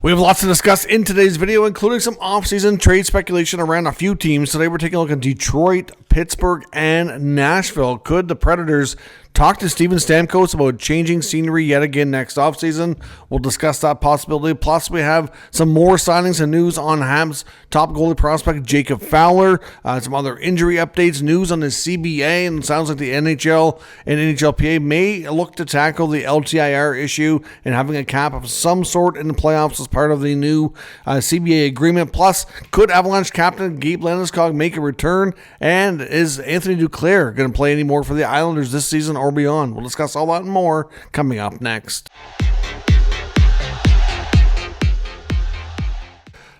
We have lots to discuss in today's video, including some offseason trade speculation around a few teams. Today we're taking a look at Detroit, Pittsburgh, and Nashville. Could the Predators talk to Steven Stamkos about changing scenery yet again next offseason? We'll discuss that possibility. Plus, we have some more signings and news on Habs top goalie prospect Jacob Fowler, some other injury updates, news on the CBA, and it sounds like the NHL and NHLPA may look to tackle the LTIR issue and having a cap of some sort in the playoffs as part of the new CBA agreement. Plus, could Avalanche captain Gabe Landeskog make a return? And is Anthony Duclair going to play any more for the Islanders this season or beyond? We'll discuss all that and more coming up next.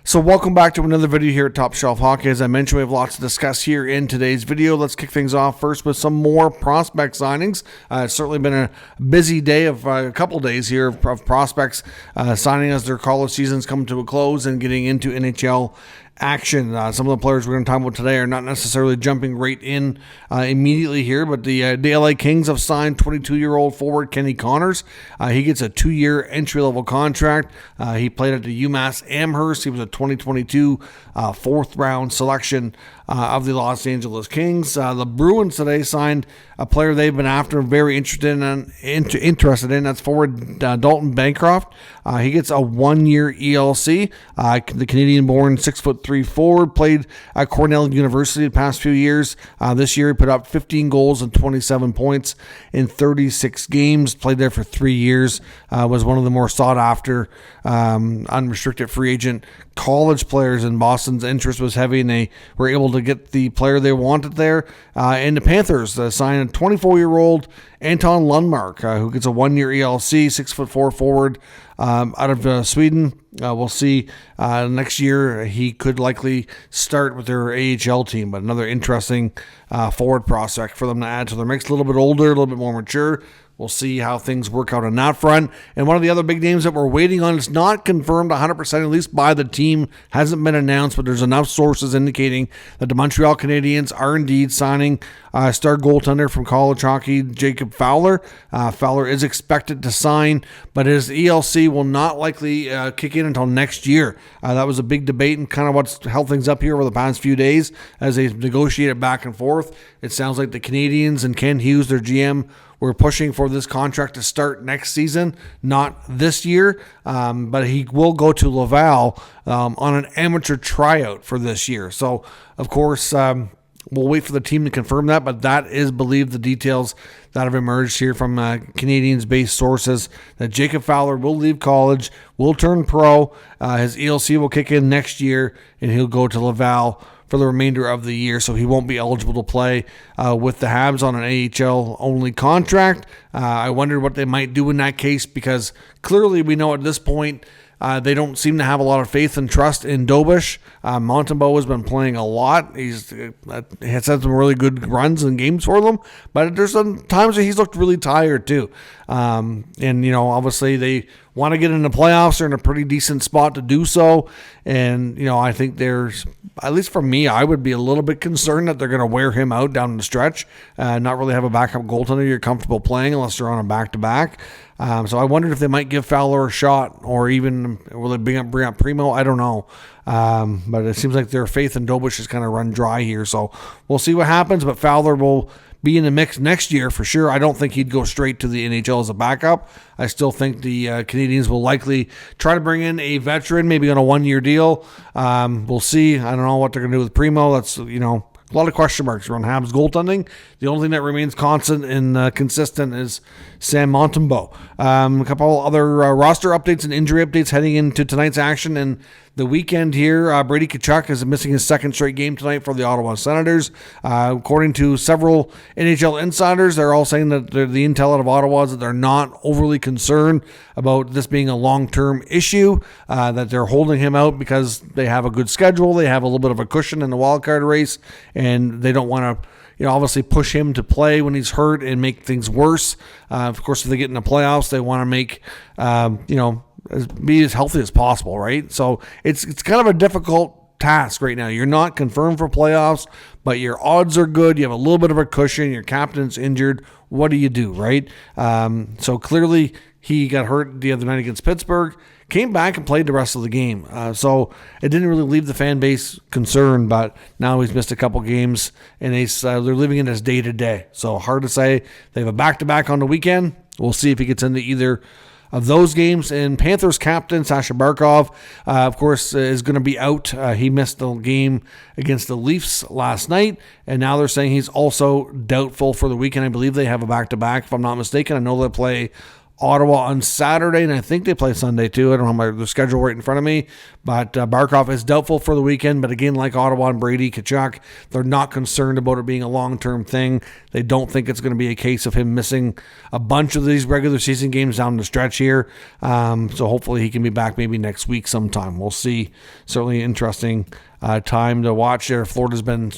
So welcome back to another video here at Top Shelf Hockey. As I mentioned, we have lots to discuss here in today's video. Let's kick things off first with some more prospect signings. It's certainly been a busy day of a couple days here of prospects signing as their college seasons come to a close and getting into NHL action. Some of the players we're going to talk about today are not necessarily jumping right in immediately here, but the LA Kings have signed 22-year-old forward Kenny Connors. He gets a 2-year entry-level contract. He played at the UMass Amherst. He was a 2022 fourth-round selection of the Los Angeles Kings. The Bruins today signed a player they've been after, very interested in. That's forward Dalton Bancroft. He gets a 1-year ELC. The Canadian-born 6'3" forward played at Cornell University the past few years. This year he put up 15 goals and 27 points in 36 games. Played there for 3 years. Was one of the more sought-after unrestricted free agent college players, and Boston's interest was heavy, and they were able to get the player they wanted there. And the Panthers signed a 24-year-old Anton Lundmark, who gets a 1-year ELC, 6'4" forward out of Sweden. We'll see next year. He could likely start with their AHL team, but another interesting forward prospect for them to add to their mix. A little bit older, a little bit more mature. We'll see how things work out on that front. And one of the other big names that we're waiting on is not confirmed 100%, at least by the team, hasn't been announced, but there's enough sources indicating that the Montreal Canadiens are indeed signing star goaltender from college hockey, Jacob Fowler. Fowler is expected to sign, but his ELC will not likely kick in until next year. That was a big debate and kind of what's held things up here over the past few days as they negotiated back and forth. It sounds like the Canadiens and Ken Hughes, their GM, we're pushing for this contract to start next season, not this year, but he will go to Laval on an amateur tryout for this year. So, of course, we'll wait for the team to confirm that, but that is believed the details that have emerged here from Canadiens-based sources, that Jacob Fowler will leave college, will turn pro, his ELC will kick in next year, and he'll go to Laval for the remainder of the year, so he won't be eligible to play with the Habs on an AHL-only contract. I wondered what they might do in that case, because clearly we know at this point they don't seem to have a lot of faith and trust in Dobish. Montembeault has been playing a lot. He's had some really good runs and games for them, but there's some times that he's looked really tired too. And, obviously they want to get in the playoffs. They're in a pretty decent spot to do so. And, I think there's, at least for me, I would be a little bit concerned that they're going to wear him out down the stretch, not really have a backup goaltender you're comfortable playing unless they're on a back-to-back. So I wondered if they might give Fowler a shot, or even will they bring up Primo? I don't know. But it seems like their faith in Dobish is kind of run dry here. So we'll see what happens, but Fowler will be in the mix next year for sure. I don't think he'd go straight to the NHL as a backup. I still think the Canadiens will likely try to bring in a veteran, maybe on a 1-year deal. We'll see. I don't know what they're going to do with Primo. That's, a lot of question marks around Habs goaltending. The only thing that remains constant and consistent is Sam Montembeault. A couple other roster updates and injury updates heading into tonight's action and the weekend here. Brady Tkachuk is missing his second straight game tonight for the Ottawa Senators. According to several NHL insiders, they're all saying that the intel out of Ottawa is that they're not overly concerned about this being a long-term issue, that they're holding him out because they have a good schedule, they have a little bit of a cushion in the wildcard race, and they don't want to obviously push him to play when he's hurt and make things worse. Of course, if they get in the playoffs, they want to make, be as healthy as possible, right? So it's kind of a difficult task right now. You're not confirmed for playoffs, but your odds are good. You have a little bit of a cushion. Your captain's injured. What do you do, right? So clearly he got hurt the other night against Pittsburgh, came back and played the rest of the game. So it didn't really leave the fan base concerned, but now he's missed a couple games, and they're living in his day-to-day. So hard to say. They have a back-to-back on the weekend. We'll see if he gets into either of those games. And Panthers captain Sasha Barkov, of course, is going to be out. He missed the game against the Leafs last night, and now they're saying he's also doubtful for the weekend. I believe they have a back-to-back, if I'm not mistaken. I know they play Ottawa on Saturday, and I think they play Sunday too. I don't have the schedule right in front of me, but Barkov is doubtful for the weekend. But again, like Ottawa and Brady, Tkachuk, they're not concerned about it being a long-term thing. They don't think it's going to be a case of him missing a bunch of these regular season games down the stretch here. So hopefully he can be back maybe next week sometime. We'll see. Certainly interesting time to watch there. Florida's been...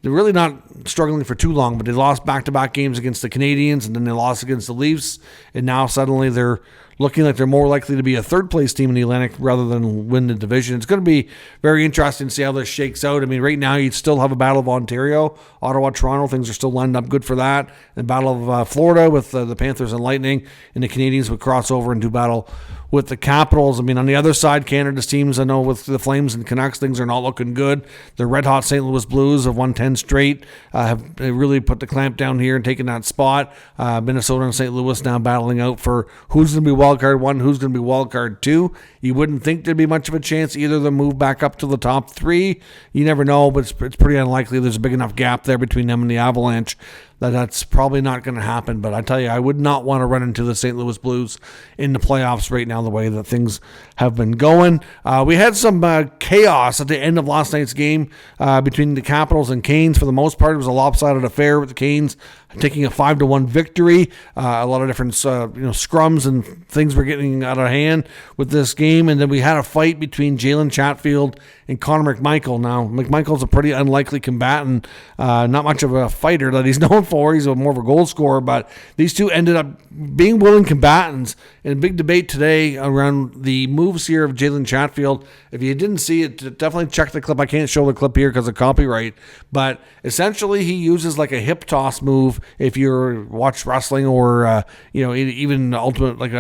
They're really not struggling for too long, but they lost back-to-back games against the Canadiens, and then they lost against the Leafs, and now suddenly they're looking like they're more likely to be a third-place team in the Atlantic rather than win the division. It's going to be very interesting to see how this shakes out. I mean, right now you'd still have a Battle of Ontario, Ottawa, Toronto. Things are still lined up good for that. The Battle of Florida with the Panthers and Lightning, and the Canadiens would cross over and do battle with the Capitals. I mean, on the other side, Canada's teams, I know with the Flames and Canucks, things are not looking good. The red-hot St. Louis Blues have won 10 straight, have really put the clamp down here and taken that spot. Minnesota and St. Louis now battling out for who's going to be wildcard 1, who's going to be wildcard 2. You wouldn't think there'd be much of a chance either of them move back up to the top 3. You never know, but it's pretty unlikely. There's a big enough gap there between them and the Avalanche that's probably not going to happen. But I tell you, I would not want to run into the St. Louis Blues in the playoffs right now the way that things have been going. We had some chaos at the end of last night's game between the Capitals and Canes. For the most part, it was a lopsided affair with the Canes taking a 5-1 victory. A lot of different scrums and things were getting out of hand with this game. And then we had a fight between Jalen Chatfield and Connor McMichael. Now, McMichael's a pretty unlikely combatant, not much of a fighter that he's known for. He's more of a goal scorer, but these two ended up being willing combatants in a big debate today around the moves here of Jalen Chatfield. If you didn't see it, definitely check the clip. I can't show the clip here because of copyright, but essentially he uses like a hip toss move. If you watch wrestling or even ultimate like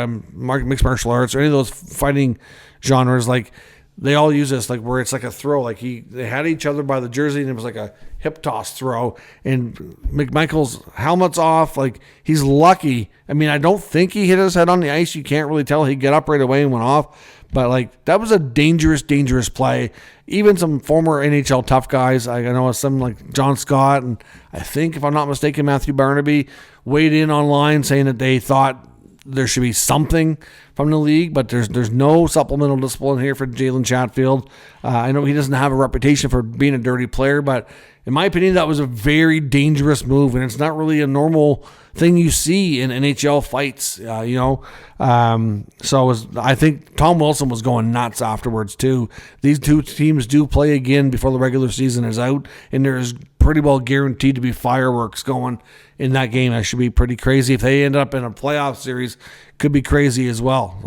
mixed martial arts or any of those fighting genres, like they all use this, like where it's like a throw. Like they had each other by the jersey, and it was like a hip toss throw. And McMichael's helmet's off. Like he's lucky. I mean, I don't think he hit his head on the ice. You can't really tell. He got up right away and went off. But like that was a dangerous play. Even some former NHL tough guys, I know some like John Scott and I think, if I'm not mistaken, Matthew Barnaby weighed in online saying that they thought there should be something from the league, but there's no supplemental discipline here for Jalen Chatfield. I know he doesn't have a reputation for being a dirty player, but in my opinion, that was a very dangerous move, and it's not really a normal thing you see in NHL fights, I think Tom Wilson was going nuts afterwards, too. These two teams do play again before the regular season is out, and there's pretty well guaranteed to be fireworks going in that game. That should be pretty crazy. If they end up in a playoff series, could be crazy as well.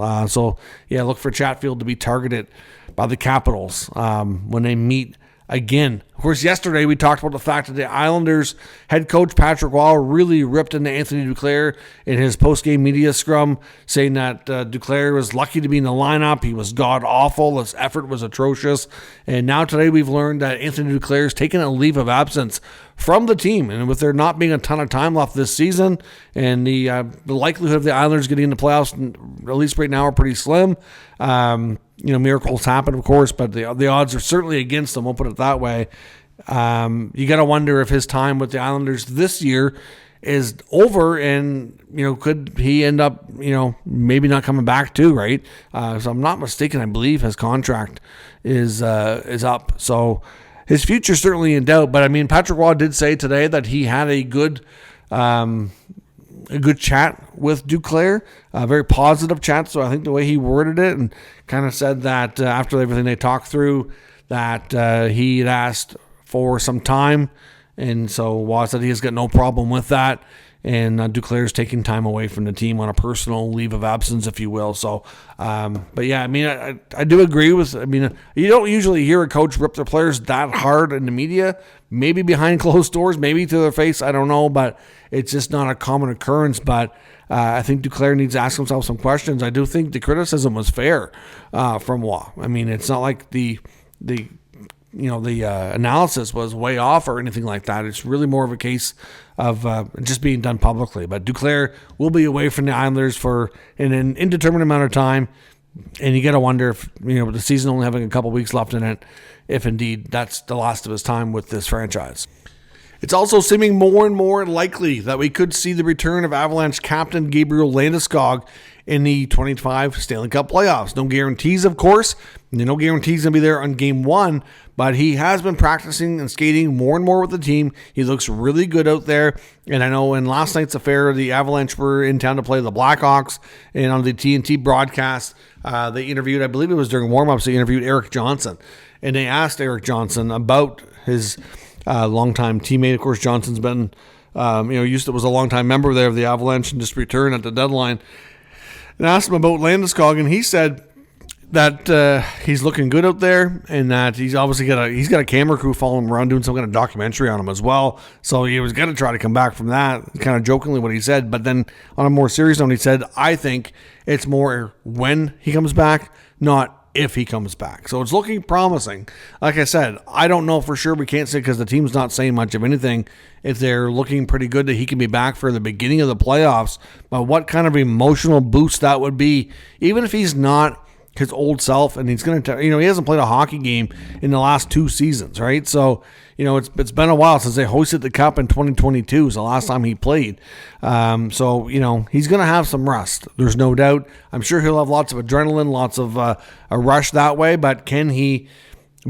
Look for Chatfield to be targeted by the Capitals when they meet again. Of course, yesterday we talked about the fact that the Islanders head coach Patrick Waugh really ripped into Anthony Duclair in his post-game media scrum, saying that Duclair was lucky to be in the lineup. He was god-awful. His effort was atrocious. And now today we've learned that Anthony Duclair has taken a leave of absence from the team. And with there not being a ton of time left this season and the likelihood of the Islanders getting into playoffs, at least right now, are pretty slim. Miracles happen, of course, but the odds are certainly against them. We'll put it that way. You got to wonder if his time with the Islanders this year is over, and could he end up maybe not coming back too, right? So I'm not mistaken, I believe his contract is up, so his future's certainly in doubt. But I mean, Patrick Waugh did say today that he had a good chat with Duclair, a very positive chat. So I think the way he worded it and kind of said that after everything they talked through, that he had asked for some time, and so Waugh said he has got no problem with that. and Duclair's taking time away from the team on a personal leave of absence, if you will. So, but yeah, I mean, I do agree with. I mean, you don't usually hear a coach rip their players that hard in the media. Maybe behind closed doors, maybe to their face. I don't know, but it's just not a common occurrence. But I think Duclair needs to ask himself some questions. I do think the criticism was fair from Waugh. I mean, it's not like the analysis was way off or anything like that. It's really more of a case of just being done publicly. But Duclair will be away from the Islanders for an indeterminate amount of time, and you got to wonder if, with the season only having a couple weeks left in it, if indeed that's the last of his time with this franchise. It's also seeming more and more likely that we could see the return of Avalanche captain Gabriel Landeskog in the 2025 Stanley Cup playoffs. No guarantees, of course. No guarantees going to be there on game one, but he has been practicing and skating more and more with the team. He looks really good out there. And I know in last night's affair, the Avalanche were in town to play the Blackhawks, and on the TNT broadcast, they interviewed, I believe it was during warm-ups, they interviewed Erik Johnson. And they asked Erik Johnson about his longtime teammate. Of course, Johnson's been, was a longtime member there of the Avalanche and just returned at the deadline. And asked him about Landeskog, and he said that he's looking good out there, and that he's obviously got a camera crew following him around doing some kind of documentary on him as well. So he was going to try to come back from that, kind of jokingly what he said. But then on a more serious note, he said, I think it's more when he comes back, not if he comes back. So it's looking promising. Like I said, I don't know for sure. We can't say because the team's not saying much of anything if they're looking pretty good that he can be back for the beginning of the playoffs. But what kind of emotional boost that would be, even if he's not his old self, and he's going to, he hasn't played a hockey game in the last 2 seasons, right? So, it's been a while since they hosted the Cup in 2022 is the last time he played. So, he's going to have some rust. There's no doubt. I'm sure he'll have lots of adrenaline, lots of a rush that way, but can he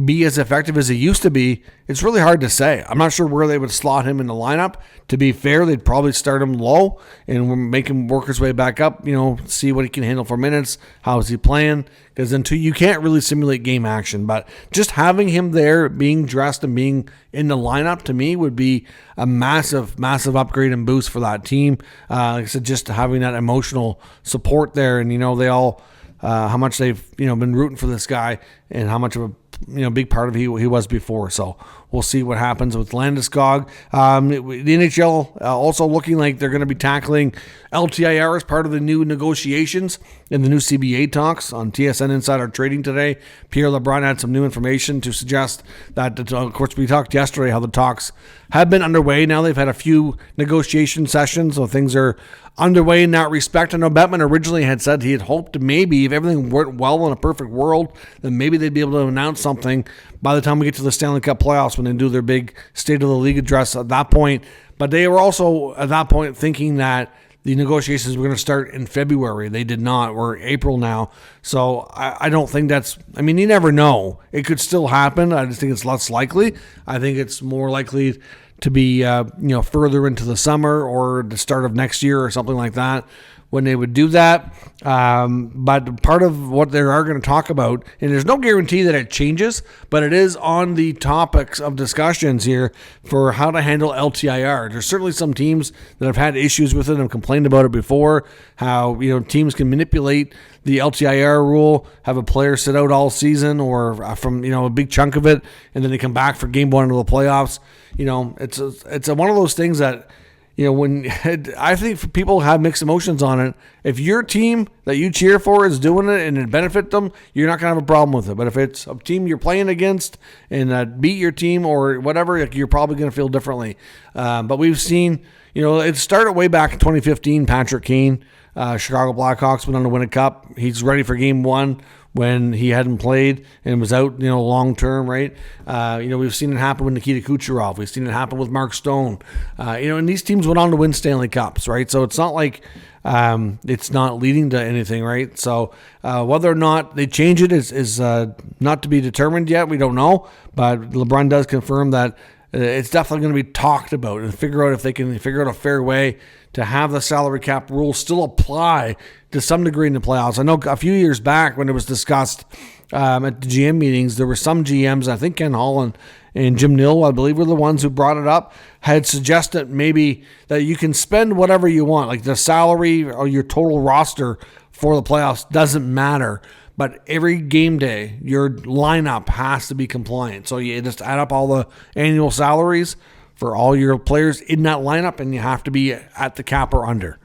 be as effective as he used to be? It's really hard to say. I'm not sure where they would slot him in the lineup. To be fair, they'd probably start him low and make him work his way back up, see what he can handle for minutes. How is he playing? Because until you can't really simulate game action, but just having him there, being dressed and being in the lineup, to me would be a massive, massive upgrade and boost for that team. Like I said, just having that emotional support there, and they all how much they've been rooting for this guy and how much of a big part of he was before. So we'll see what happens with Landeskog. The NHL also looking like they're going to be tackling LTIR as part of the new negotiations in the new CBA talks on TSN Insider Trading today. Pierre LeBrun had some new information to suggest that, of course, we talked yesterday how the talks have been underway. Now they've had a few negotiation sessions, so things are underway in that respect. I know Bettman originally had said he had hoped maybe if everything went well in a perfect world, then maybe they'd be able to announce something by the time we get to the Stanley Cup playoffs when they do their big State of the League address at that point. But they were also at that point thinking that the negotiations were going to start in February. They did not. We're April now. So I don't think that's, you never know. It could still happen. I just think it's less likely. I think it's more likely to be, further into the summer or the start of next year or something like that when they would do that. But part of what they are going to talk about, and there's no guarantee that it changes, but it is on the topics of discussions here for how to handle LTIR. There's certainly some teams that have had issues with it and complained about it before, how, teams can manipulate the LTIR rule, have a player sit out all season or from, a big chunk of it, and then they come back for game one of the playoffs. It's one of those things that, when I think people have mixed emotions on it. If your team that you cheer for is doing it and it benefits them, you're not going to have a problem with it. But if it's a team you're playing against and beat your team or whatever, you're probably going to feel differently. But we've seen, it started way back in 2015, Patrick Kane, Chicago Blackhawks went on to win a cup. He's ready for game one when he hadn't played and was out, long term, right? We've seen it happen with Nikita Kucherov. We've seen it happen with Mark Stone. And these teams went on to win Stanley Cups, right? So it's not like it's not leading to anything, right? So whether or not they change it is not to be determined yet. We don't know. But LeBrun does confirm that it's definitely going to be talked about and figure out if they can figure out a fair way to have the salary cap rule still apply to some degree in the playoffs. I know a few years back when it was discussed at the GM meetings, there were some GMs, I think Ken Holland and Jim Nill, I believe, were the ones who brought it up, had suggested maybe that you can spend whatever you want, like the salary or your total roster for the playoffs doesn't matter. But every game day, your lineup has to be compliant. So you just add up all the annual salaries for all your players in that lineup, and you have to be at the cap or under.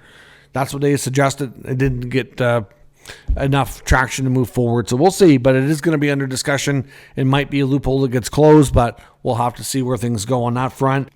That's what they suggested. It didn't get enough traction to move forward. So we'll see, but it is going to be under discussion. It might be a loophole that gets closed, but we'll have to see where things go on that front.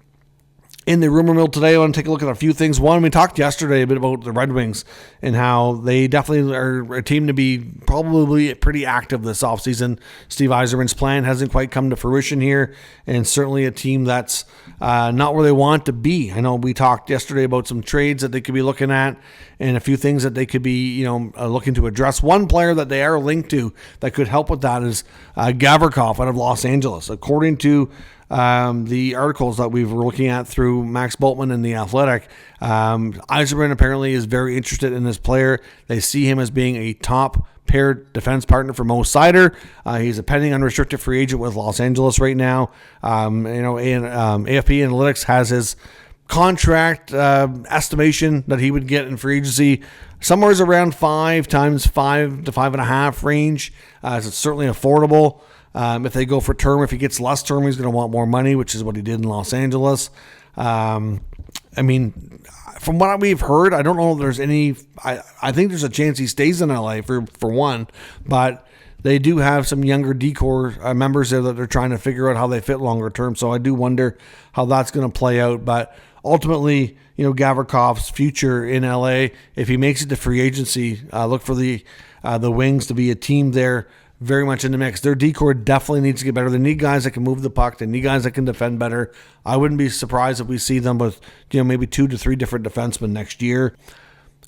In the rumor mill today, I want to take a look at a few things. One, we talked yesterday a bit about the Red Wings and how they definitely are a team to be probably pretty active this offseason. Steve Yzerman's plan hasn't quite come to fruition here, and certainly a team that's not where they want to be. I know we talked yesterday about some trades that they could be looking at and a few things that they could be looking to address. One player that they are linked to that could help with that is Gavrikov out of Los Angeles. According to the articles that we were looking at through Max Bultman and The Athletic, Yzerman apparently is very interested in this player. They see him as being a top paired defense partner for Mo Seider. He's a pending unrestricted free agent with Los Angeles right now. AFP Analytics has his contract estimation that he would get in free agency somewhere around 5 times 5 to 5.5 range. So it's certainly affordable. If they go for term, if he gets less term, he's going to want more money, which is what he did in Los Angeles. From what we've heard, I don't know if there's any. I think there's a chance he stays in LA for one, but they do have some younger decor members there that they're trying to figure out how they fit longer term. So I do wonder how that's going to play out. But ultimately, Gavrikov's future in LA, if he makes it to free agency, look for the Wings to be a team there very much in the mix. Their decor definitely needs to get better. They need guys that can move the puck. They need guys that can defend better. I wouldn't be surprised if we see them with maybe 2 to 3 different defensemen next year.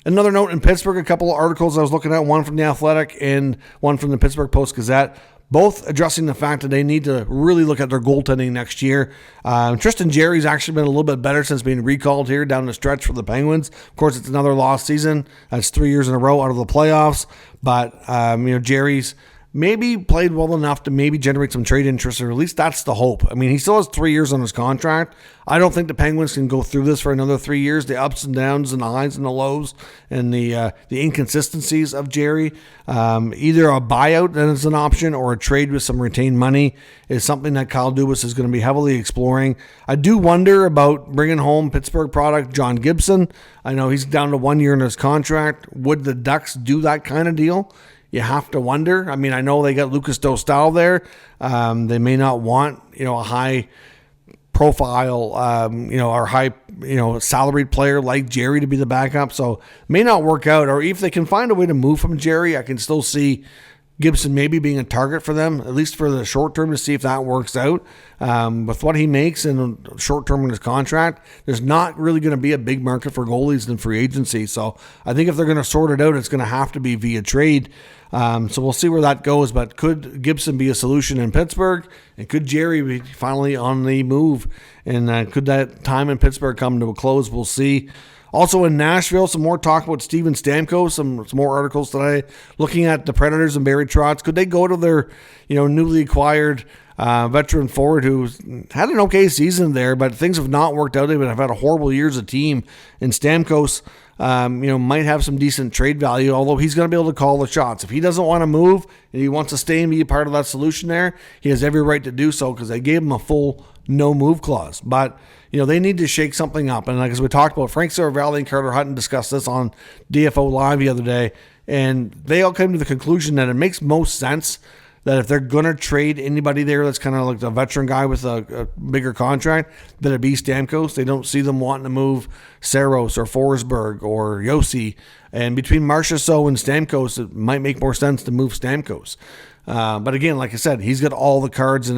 Another note in Pittsburgh, a couple of articles I was looking at, one from The Athletic and one from the Pittsburgh Post-Gazette, both addressing the fact that they need to really look at their goaltending next year. Tristan Jarry's actually been a little bit better since being recalled here down the stretch for the Penguins. Of course, it's another lost season. That's 3 years in a row out of the playoffs. But, Jarry's maybe played well enough to maybe generate some trade interest, or at least that's the hope. I mean, he still has 3 years on his contract. I don't think the Penguins can go through this for another 3 years. The ups and downs and the highs and the lows and the inconsistencies of Jerry. Either a buyout that is an option or a trade with some retained money is something that Kyle Dubas is going to be heavily exploring. I do wonder about bringing home Pittsburgh product John Gibson. I know he's down to 1 year in his contract. Would the Ducks do that kind of deal? You have to wonder. I mean, I know they got Lucas Dostal there. They may not want, a high profile, or high, salaried player like Jerry to be the backup. So it may not work out. Or if they can find a way to move from Jerry, I can still see Gibson maybe being a target for them, at least for the short term, to see if that works out. With what he makes in the short term in his contract, there's not really going to be a big market for goalies in free agency. So I think if they're going to sort it out, it's going to have to be via trade. So we'll see where that goes. But could Gibson be a solution in Pittsburgh? And could Jerry be finally on the move? And could that time in Pittsburgh come to a close? We'll see. Also in Nashville, some more talk about Steven Stamkos, some more articles today looking at the Predators and Barry Trotz. Could they go to their, newly acquired veteran forward who's had an okay season there, but things have not worked out. They have had a horrible year as a team. And Stamkos, might have some decent trade value, although he's going to be able to call the shots. If he doesn't want to move and he wants to stay and be a part of that solution there, he has every right to do so because they gave him a full no-move clause. But they need to shake something up. And like as we talked about, Frank Saravalli and Carter Hutton discussed this on DFO Live the other day, and they all came to the conclusion that it makes most sense that if they're going to trade anybody there that's kind of like a veteran guy with a bigger contract, that it be Stamkos. They don't see them wanting to move Saros or Forsberg or Yossi. And between Marchessault and Stamkos, it might make more sense to move Stamkos. But again, like I said, he's got all the cards in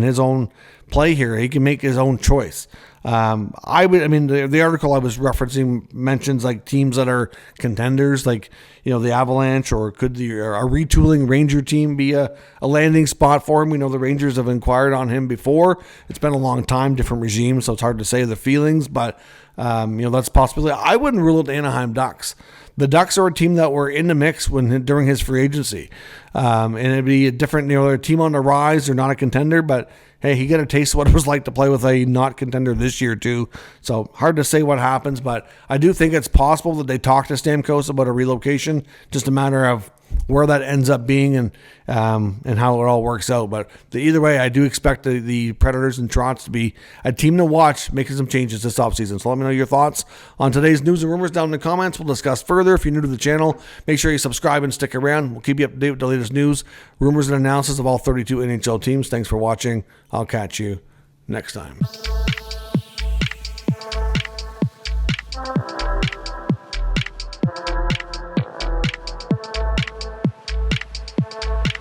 his own play here. He can make his own choice. The article I was referencing mentions like teams that are contenders, like, the Avalanche, or could a retooling Ranger team be a landing spot for him? We know the Rangers have inquired on him before. It's been a long time, different regime, so it's hard to say the feelings, but That's a possibility. I wouldn't rule out the Anaheim Ducks. The Ducks are a team that were in the mix during his free agency. And it'd be a different, a team on the rise. They're not a contender, but hey, he got a taste of what it was like to play with a not contender this year too. So hard to say what happens, but I do think it's possible that they talk to Stamkos about a relocation. Just a matter of where that ends up being and how it all works out. But either way, I do expect the Predators and Trotz to be a team to watch, making some changes this offseason. So let me know your thoughts on today's news and rumors down in the comments. We'll discuss further. If you're new to the channel, make sure you subscribe and stick around. We'll keep you up to date with the latest news, rumors, and analysis of all 32 NHL teams. Thanks for watching. I'll catch you next time.